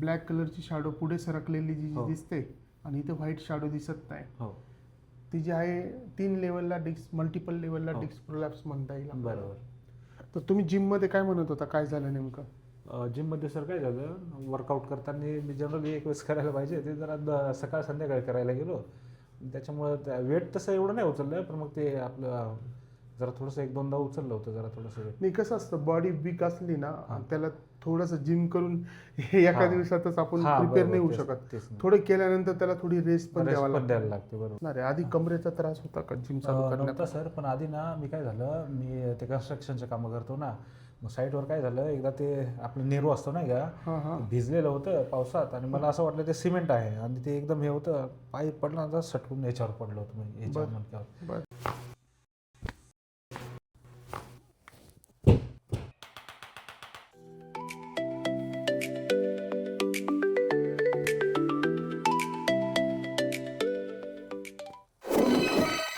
Black कलरची shadow पुढे सरकलेली जी हो. दिसते आणि इथे व्हाईट शॅडो दिसत नाही, हो ती जी आहे 3 लेवलला मल्टिपल लेवलला हो. डिस्क प्रोलॅप्स म्हणता येईल आपल्याला. बरोबर. तर तुम्ही जिममध्ये काय म्हणत होता, काय झालं नेमकं? जिममध्ये सर काय झालं, वर्कआउट करताना मी जनरली एक वेळेस करायला पाहिजे ते जरा सकाळ संध्याकाळी करायला गेलो, त्याच्यामुळं वेट तसं एवढं नाही उचललं, पण मग ते आपलं जरा थोडंसं 1-2दा उचललं होतं जरा थोडंसं वेट. नाही, कसं असतं, बॉडी वीक असली ना, हां. त्याला थोडंसं जिम करून एका हां. दिवसातच आपण हां, प्रिपेअर बरोबर. नाही होऊ तेच शकत. ना. थोडे केल्यानंतर त्याला थोडी रेस्ट पण द्यावा रेस्ट पण द्यायला लागतो. लागते, बरोबर. अरे, आधी कमरेचा त्रास होता का जिम चालू नव्हता करण्यात? सर, पण आधी ना मी काय झालं, मी ते कन्स्ट्रक्शनचे कामं करतो ना, मग साईटवर काय झालं, एकदा ते आपलं नेरू असतो नाही का, हां हां. ते भिजलेलं होतं पावसात आणि मला असं वाटलं ते सिमेंट आहे आणि ते एकदम हे होतं, पाय पडला ना सटकून याच्यावर पडलं होतं, म्हणजे याच्यावर बरं मणक्यावर. बरं.